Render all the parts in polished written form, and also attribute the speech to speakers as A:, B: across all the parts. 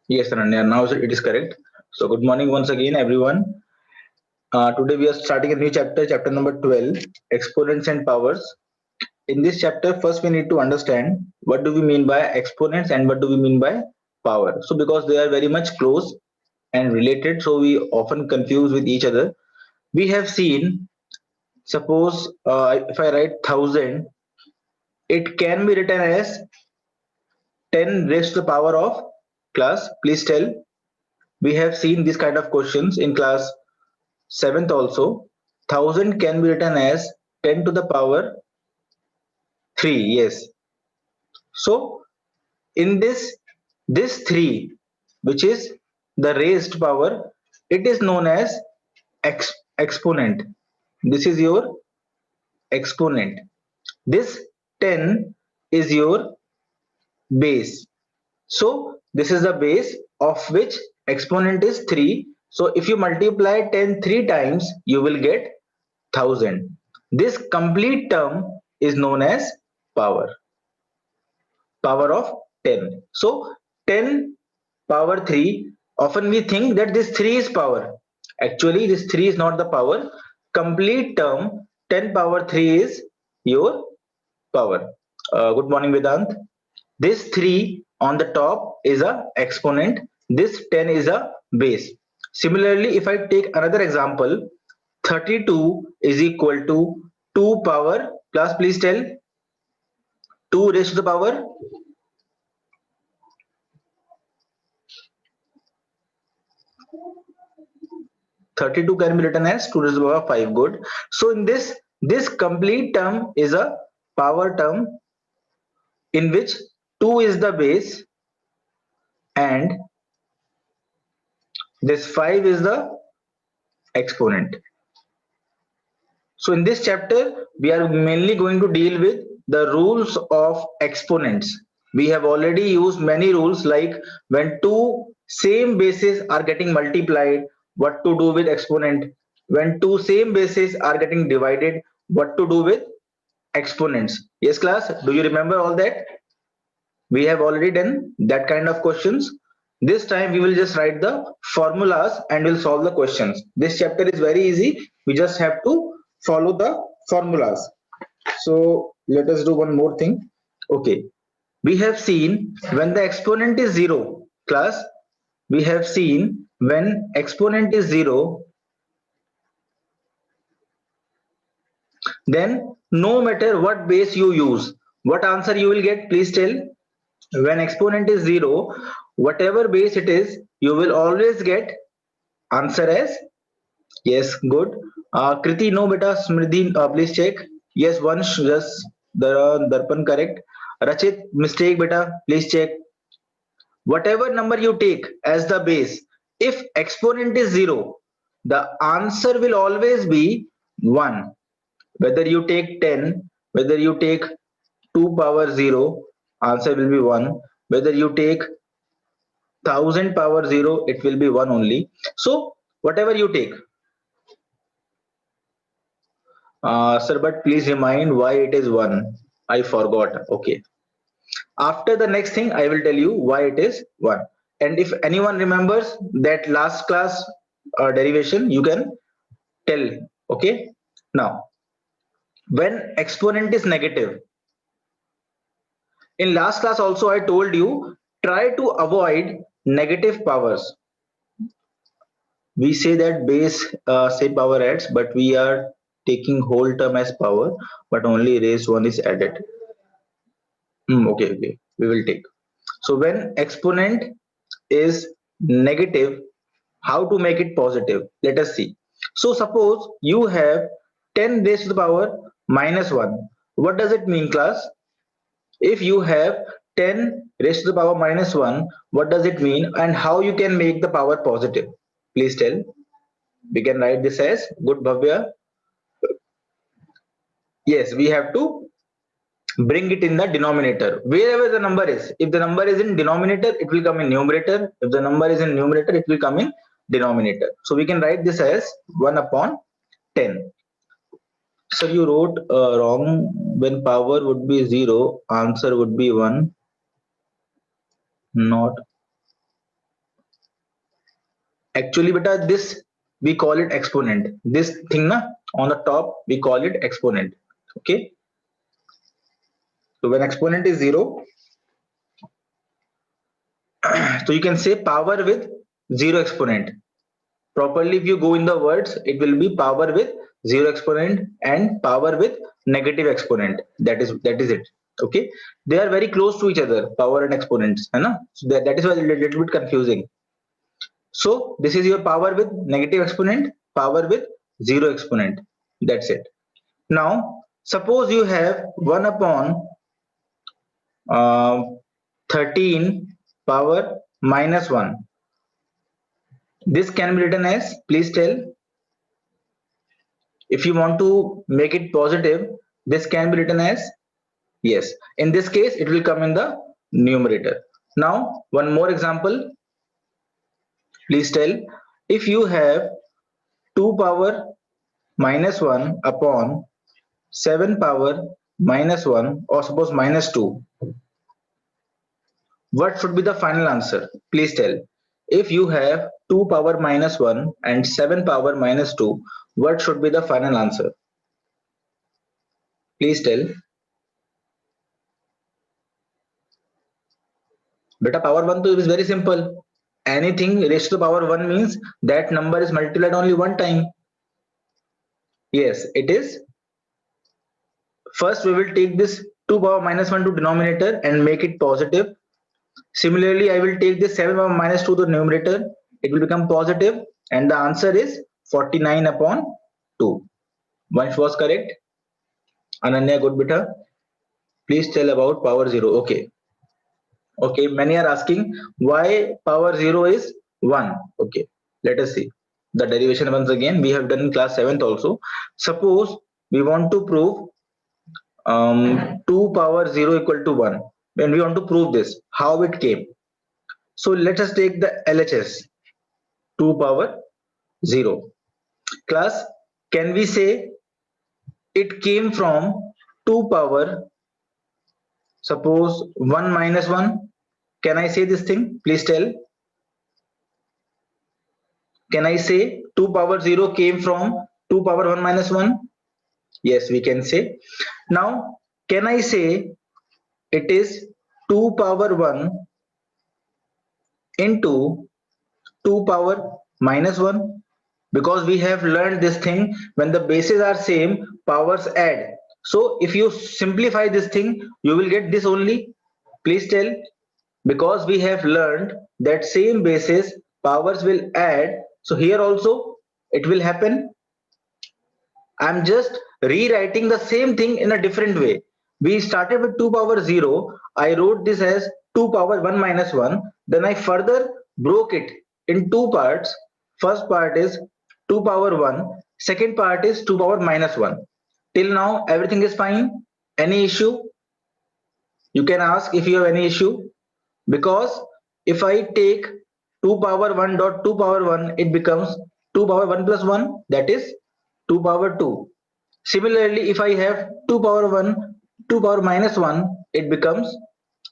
A: Yes, Ananya, now it is correct. So good morning once again, everyone. Today we are starting a new chapter, chapter number 12, exponents and powers. In this chapter, first we need to understand what do we mean by exponents and what do we mean by power. So because they are very much close and related, so we often confuse with each other. We have seen, suppose if I write 1000, it can be written as 10 raised to the power of class. Please tell. We have seen this kind of questions in class 7th also. 1000 can be written as 10 to the power 3. Yes. So in this 3, which is the raised power, it is known as exponent. This is your exponent. This 10 is your base. So this is the base of which exponent is 3. So if you multiply 10 3 times, you will get 1000. This complete term is known as power. Power of 10. So 10 power 3, often we think that this 3 is power. Actually, this 3 is not the power. Complete term 10 power 3 is your power. Good morning, Vedant. This 3 on the top is a exponent. This 10 is a base. Similarly, if I take another example, 32 is equal to 2 power plus, please tell, 2 raised to the power. 32 can be written as 2 raised to the power 5. Good. So in this complete term is a power term in which 2 is the base and this 5 is the exponent. So in this chapter, we are mainly going to deal with the rules of exponents. We have already used many rules like when two same bases are getting multiplied, what to do with exponent. When two same bases are getting divided, what to do with exponents. Yes, class, do you remember all that? We have already done that kind of questions. This time we will just write the formulas and we'll solve the questions. This chapter is very easy. We just have to follow the formulas. So let us do one more thing. Okay, we have seen when the exponent is 0, class, we have seen when exponent is 0, then no matter what base you use, what answer you will get, please tell. When exponent is 0, whatever base it is, you will always get answer as yes. Good. Kriti, no beta. Smriti, please check. Yes, Vansh, yes, the Darpan correct. Rachit, mistake beta, please check. Whatever number you take as the base, if exponent is 0, the answer will always be 1. Whether you take 10, whether you take 2 power 0, answer will be 1. Whether you take 1000 power 0, it will be 1 only. So whatever you take, sir, but please remind why it is 1. I forgot. Okay, after the next thing I will tell you why it is 1. And if anyone remembers that last class derivation, you can tell. Okay, now when exponent is negative, in last class also I told you, try to avoid negative powers. We say that base say power adds, but we are taking whole term as power, but only raised one is added. Okay, we will take. So when exponent is negative, how to make it positive? Let us see. So suppose you have 10 raised to the power minus 1. What does it mean, class? If you have 10 raised to the power minus 1, what does it mean and how you can make the power positive? Please tell. We can write this as good, Bhavya. Yes, we have to bring it in the denominator wherever the number is. If the number is in denominator, it will come in numerator. If the number is in numerator, it will come in denominator. So we can write this as 1 upon 10. So you wrote wrong. When power would be 0, answer would be 1, not Actually beta, this we call it exponent. This thing na on the top we call it exponent. Okay, so when exponent is 0, so you can say power with 0 exponent. Properly if you go in the words, it will be power with 0 exponent and power with negative exponent. That is it. Okay, they are very close to each other, power and exponents, है ना? So that is why a little bit confusing. So this is your power with negative exponent, power with 0 exponent. That's it. Now suppose you have 1 upon uh, 13 power minus 1. This can be written as, please tell. If you want to make it positive, this can be written as, yes, in this case it will come in the numerator. Now one more example, please tell. If you have 2 power minus 1 upon 7 power minus 1, or suppose minus 2, what should be the final answer? Please tell. If you have 2 power minus 1 and 7 power minus 2, what should be the final answer? Please tell. Beta, power 1 to is very simple. Anything raised to the power 1 means that number is multiplied only one time. Yes, it is. First we will take this 2 power minus 1 to denominator and make it positive. Similarly, I will take this 7 power minus 2 to the numerator. It will become positive, and the answer is 49 upon 2. Vansh was correct. Ananya, good beta. Please tell about power 0. Okay. Okay, many are asking why power 0 is 1. Okay, let us see the derivation once again. We have done in class 7th also. Suppose we want to prove 2 power 0 equal to 1. When we want to prove this, how it came. So let us take the LHS, 2 power 0. Class, can we say it came from 2 power, suppose 1 minus 1? Can I say this thing? Please tell. Can I say 2 power 0 came from 2 power 1 minus 1? Yes, we can say. Now, can I say it is 2 power 1 into 2 power minus 1? Because we have learned this thing, when the bases are same, powers add. So if you simplify this thing, you will get this only. Please tell. Because we have learned that same bases, powers will add. So here also it will happen. I'm just rewriting the same thing in a different way. We started with 2 power 0. I wrote this as 2 power 1 minus 1. Then I further broke it in two parts. First part is 2 power 1. Second part is 2 power minus 1. Till now everything is fine. Any issue? You can ask if you have any issue. Because if I take 2 power 1 dot 2 power 1, it becomes 2 power 1 plus 1, that is 2 power 2. Similarly, if I have 2 power 1, 2 power minus 1, it becomes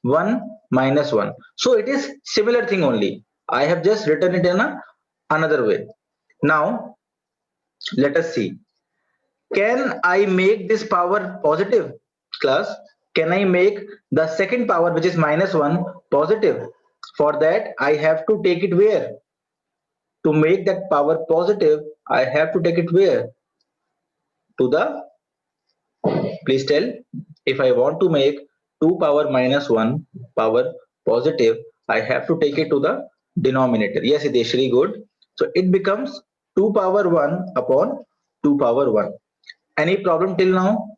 A: 1 minus 1. So it is similar thing only. I have just written it in another way. Now, let us see. Can I make this power positive, class? Can I make the second power, which is minus 1, positive? For that, I have to take it where? To make that power positive, I have to take it where? To the, please tell. If I want to make 2 power minus 1 power positive, I have to take it to the denominator. Yes, it is really good. So it becomes 2 power 1 upon 2 power 1. Any problem till now?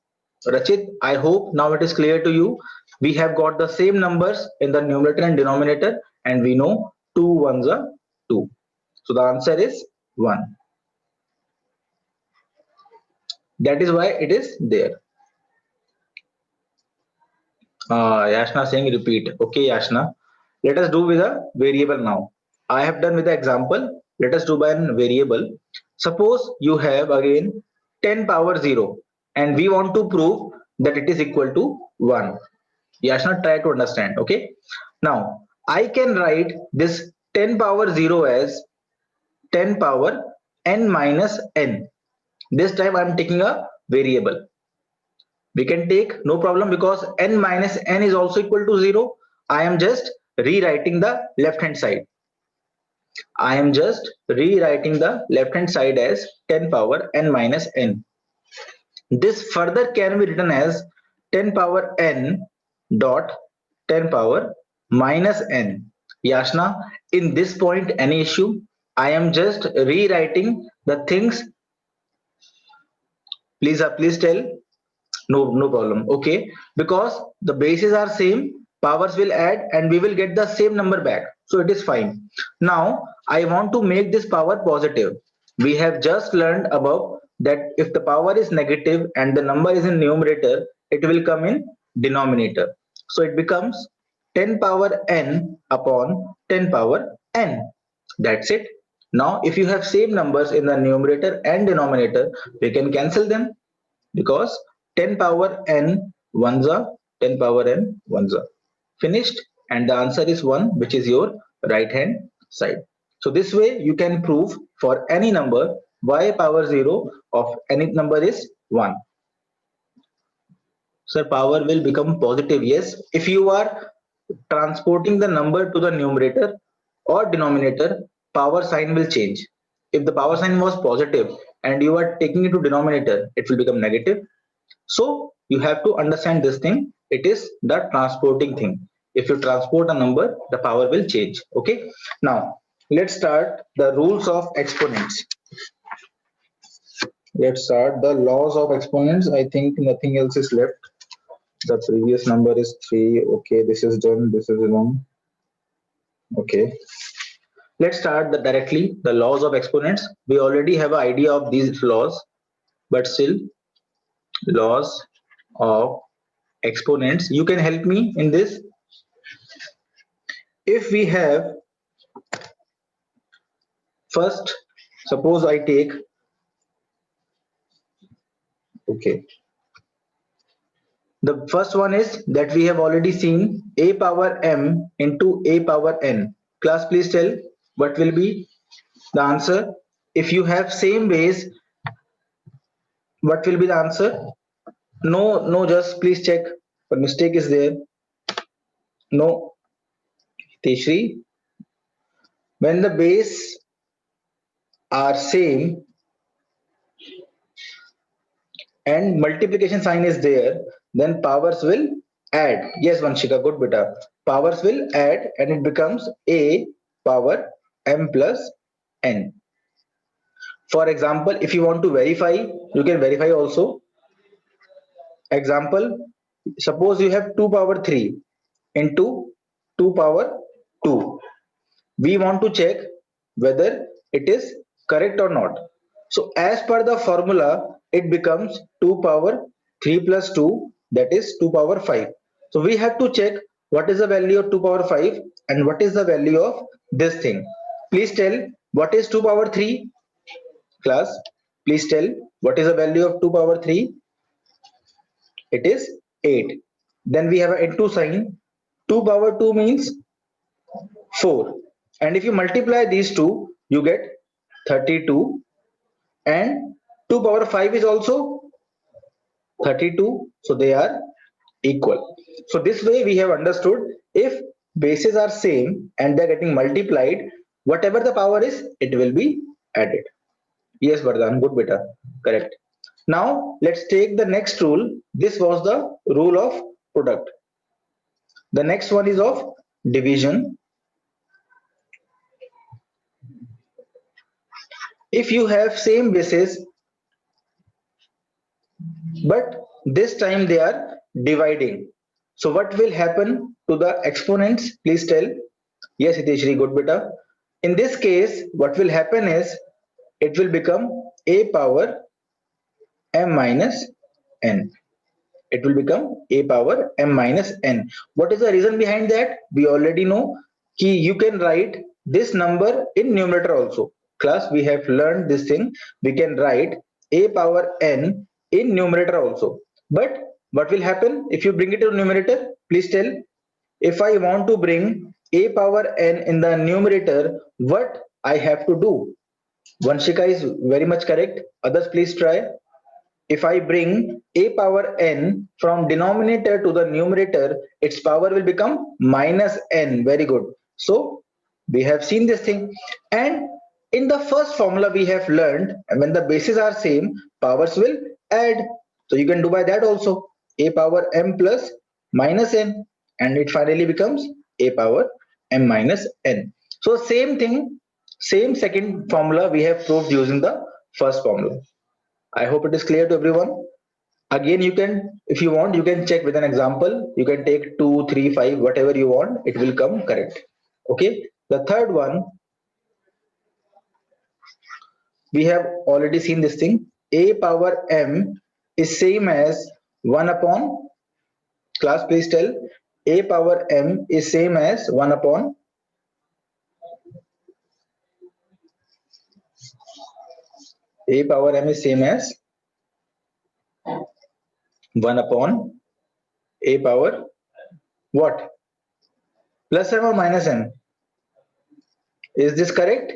A: Rachit, I hope now it is clear to you. We have got the same numbers in the numerator and denominator, and we know 2 ones are 2. So the answer is 1. That is why it is there. Yashna saying repeat. Okay, Yashna. Let us do with a variable now. I have done with the example. Let us do by a variable. Suppose you have again 10 power 0 and we want to prove that it is equal to 1. Yashna, try to understand. Okay. Now, I can write this 10 power 0 as 10 power n minus n. This time I am taking a variable. We can take no problem because n minus n is also equal to 0. I am just rewriting the left hand side. I am just rewriting the left hand side as 10 power n minus n. This further can be written as 10 power n dot 10 power minus n. Yashna, in this point, any issue? I am just rewriting the things. Please tell. No problem. Okay, because the bases are same, powers will add, and we will get the same number back. So it is fine. Now I want to make this power positive. We have just learned above that if the power is negative and the number is in numerator, it will come in denominator. So it becomes 10 power n upon 10 power n. That's it. Now if you have same numbers in the numerator and denominator, we can cancel them because 10 power n ones are 10 power n ones are finished, and the answer is 1, which is your right hand side. So this way you can prove for any number y power 0 of any number is 1. So power will become positive. Yes, if you are transporting the number to the numerator or denominator, power sign will change. If the power sign was positive and you are taking it to denominator, it will become negative. So you have to understand this thing. It is the transporting thing. If you transport a number, the power will change. Okay. Now let's start the rules of exponents. Let's start the laws of exponents. I think nothing else is left. The previous number is 3. Okay, this is done. This is done. Okay. Let's start directly the laws of exponents. We already have an idea of these laws, but still laws of exponents. You can help me in this. If we have first, suppose I take, okay, the first one is that we have already seen a power m into a power n. Class, please tell what will be the answer. If you have same base, what will be the answer? No, just please check what mistake is there. No, Teshri, when the base are same and multiplication sign is there, then powers will add. Yes, Vanshika, good beta. Powers will add and it becomes a power m plus n. For example, if you want to verify, you can verify also. Example, suppose you have 2 power 3 into 2 power 2. We want to check whether it is correct or not. So as per the formula, it becomes 2 power 3 plus 2, that is 2 power 5. So we have to check what is the value of 2 power 5 and what is the value of this thing. Please tell what is 2 power 3? Class, please tell what is the value of 2 power 3? It is 8. Then we have an into sign. 2 power 2 means 4. And if you multiply these two, you get 32. And 2 power 5 is also 32. So they are equal. So this way we have understood if bases are same and they're getting multiplied, whatever the power is, it will be added. Yes, Vardhan, good beta. Correct. Now let's take the next rule. This was the rule of product. The next one is of division. If you have same bases, but this time they are dividing. So what will happen to the exponents? Please tell. Yes, Hiteshri, good beta. In this case, what will happen is it will become a power m minus n. It will become a power m minus n. What is the reason behind that? We already know कि you can write this number in numerator also. Class, we have learned this thing. We can write a power n in numerator also. But what will happen if you bring it to numerator? Please tell. If I want to bring a power n in the numerator, what I have to do? Vanshika is very much correct. Others, please try. If I bring a power n from denominator to the numerator, its power will become minus n. Very good. So we have seen this thing. And in the first formula we have learned, and when the bases are same, powers will add. So you can do by that also. A power m plus minus n, and it finally becomes a power m minus n. So same thing, same second formula we have proved using the first formula. I hope it is clear to everyone. Again, you can, if you want, you can check with an example. You can take 2, 3, 5, whatever you want, it will come correct. Okay. The third one, we have already seen this thing. A power m is same as 1 upon, class please tell, a power m is same as 1 upon, a power m is same as 1 upon a power what? Plus m or minus m? Is this correct?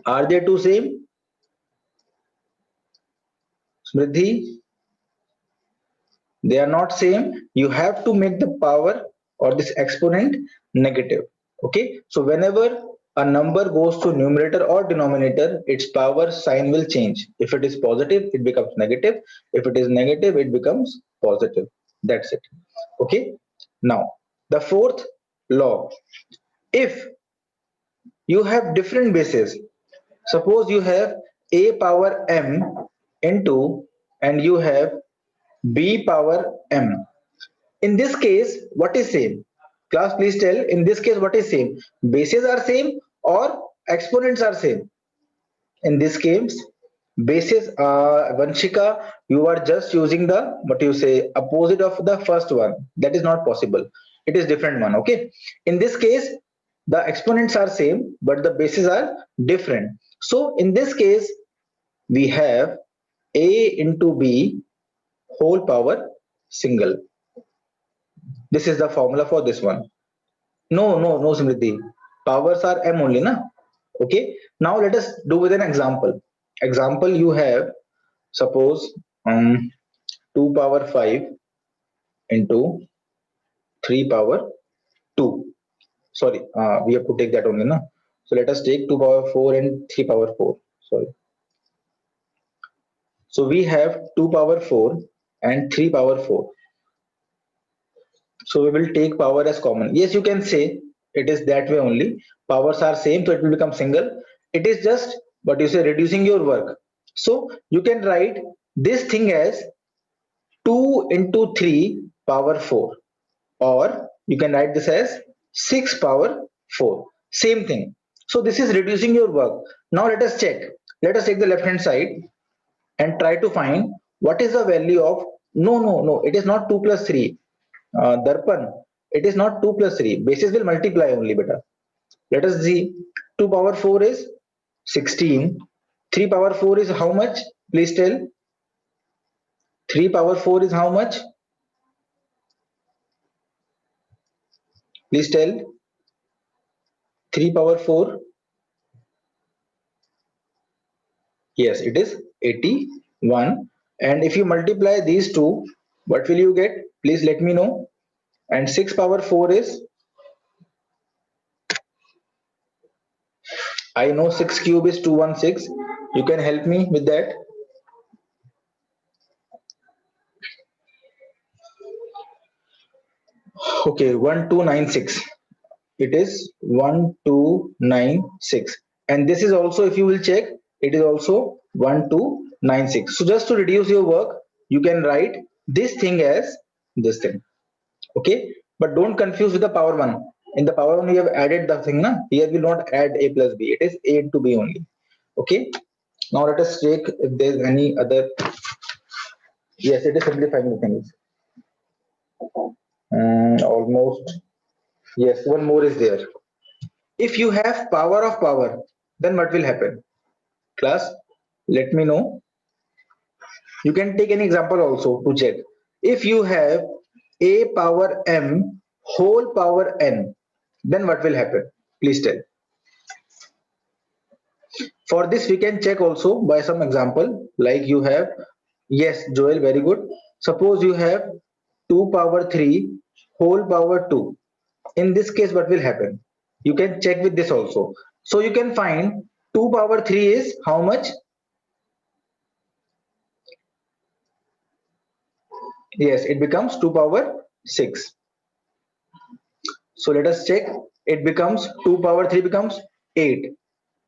A: Are they two same? Smriddhi? They are not same. You have to make the power or this exponent negative. Okay. So whenever a number goes to numerator or denominator, its power sign will change. If it is positive, it becomes negative. If it is negative, it becomes positive. That's it. Okay. Now, the fourth law. If you have different bases, suppose you have a power m into and you have b power m. In this case, what is same? Class, please tell. In this case, what is same? Bases are same or exponents are same? In this case, bases. Vanshika, you are just using the what you say opposite of the first one. That is not possible. It is different one. Okay. In this case, the exponents are same, but the bases are different. So in this case, we have a into b whole power single. This is the formula for this one. No, Smriti. Powers are m only, na? Okay. Now let us do with an example. Example, you have suppose 2 power 5 into 3 power 2. Sorry, we have to take that only, na? So let us take 2 power 4 and 3 power 4. Sorry. So we have 2 power 4 and 3 power 4. So we will take power as common. Yes, you can say it is that way only. Powers are same, so it will become single. It is just what you say reducing your work. So you can write this thing as 2 into 3 power 4, or you can write this as 6 power 4. Same thing. So this is reducing your work. Now let us check. Let us take the left hand side and try to find what is the value of, no, it is not 2 plus 3. Darpan, it is not 2 plus 3. Bases will multiply only, beta. Let us see. 2 power 4 is 16. 3 power 4 is how much? Please tell. 3 power 4 is how much? Please tell. 3 power 4. Yes, it is 81. And if you multiply these two, what will you get? Please let me know. And 6 power 4 is, I know 6 cube is 216. You can help me with that. Okay, 1296. It is 1296. And this is also, if you will check, it is also 1296. So just to reduce your work, you can write this thing as this thing. Okay, but don't confuse with the power one. In the power one, we have added the thing. Na? Here we will not add a plus b. It is a into b only. Okay. Now let us check if there is any other. Yes, it is simplifying the things. Almost. Yes, one more is there. If you have power of power, then what will happen? Class, let me know. You can take any example also to check. If you have a power m whole power n, then what will happen? Please tell. For this, we can check also by some example, like you have, yes, Joel, very good. Suppose you have 2 power 3 whole power 2. In this case, what will happen? You can check with this also. So you can find 2 power 3 is how much? Yes, it becomes 2 power 6. So let us check. It becomes 2 power 3 becomes 8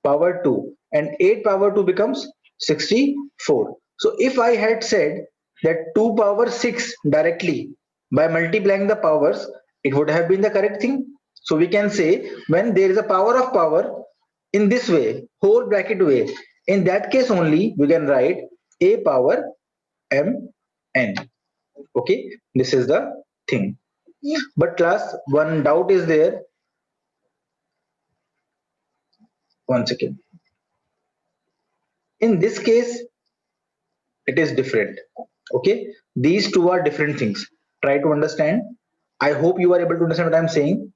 A: power 2, and 8 power 2 becomes 64. So if I had said that 2 power 6 directly by multiplying the powers, it would have been the correct thing. So we can say when there is a power of power in this way, whole bracket way, in that case only we can write a power m n. Okay, this is the thing. But class, one doubt is there. One second. In this case, it is different. Okay, these two are different things. Try to understand. I hope you are able to understand what I'm saying.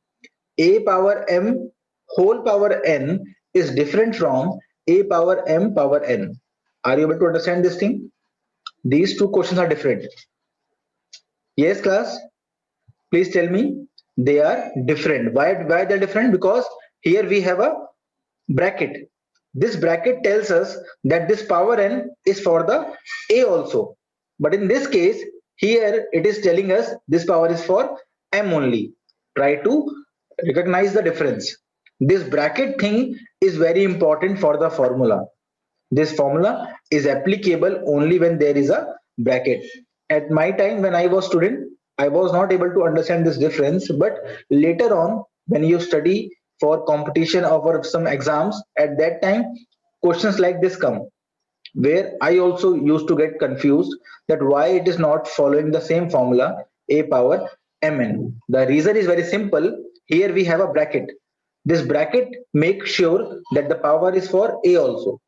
A: A power m whole power n is different from a power m power n. Are you able to understand this thing? These two questions are different. Yes class, please tell me. They are different. Why they're different? Because here we have a bracket. This bracket tells us that this power n is for the a also, but in this case here it is telling us this power is for m only. Try to recognize the difference. This bracket thing is very important for the formula. This formula is applicable only when there is a bracket. At my time when I was student, I was not able to understand this difference, but later on when you study for competition or for some exams, at that time questions like this come, where I also used to get confused that why it is not following the same formula a power mn. The reason is very simple. Here we have a bracket. This bracket makes sure that the power is for a also.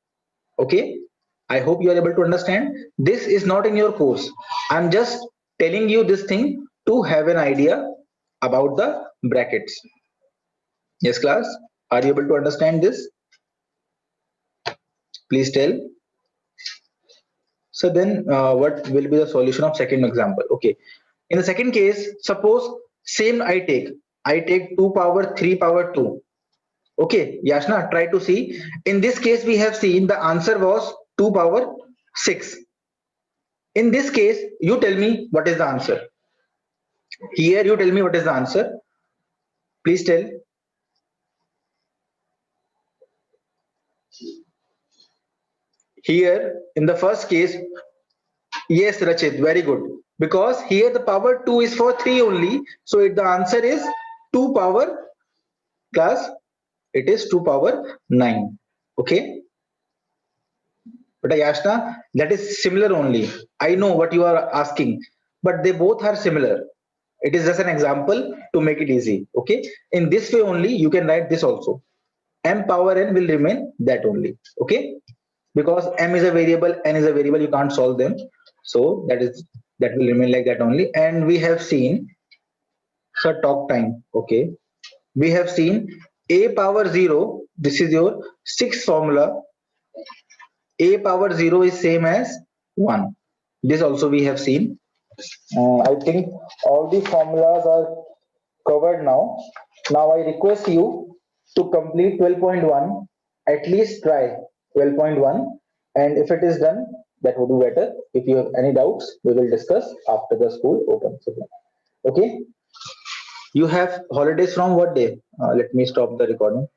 A: Okay, I hope you are able to understand. This is not in your course. I'm just telling you this thing to have an idea about the brackets. Yes class, are you able to understand this? Please tell. So then what will be the solution of second example? Okay, in the second case, suppose same I take 2 power 3 power 2. Okay, Yashna, try to see. In this case we have seen the answer was 2 power 6. In this case, you tell me what is the answer. Here, you tell me what is the answer. Please tell. Here, in the first case, yes, Rachit, very good. Because here the power 2 is for 3 only. So the answer is 2 power plus it is 2 power 9. Okay. But Yashna, that is similar only. I know what you are asking, but they both are similar. It is just an example to make it easy. Okay. In this way only, you can write this also. M power n will remain that only. Okay. Because m is a variable, n is a variable, you can't solve them. So that will remain like that only. And we have seen, so talk time. Okay. We have seen a power 0. This is your sixth formula. A power 0 is same as 1. This also we have seen. I think all the formulas are covered now. Now I request you to complete 12.1. At least try 12.1. And if it is done, that would be better. If you have any doubts, we will discuss after the school opens. Okay. You have holidays from what day? Let me stop the recording.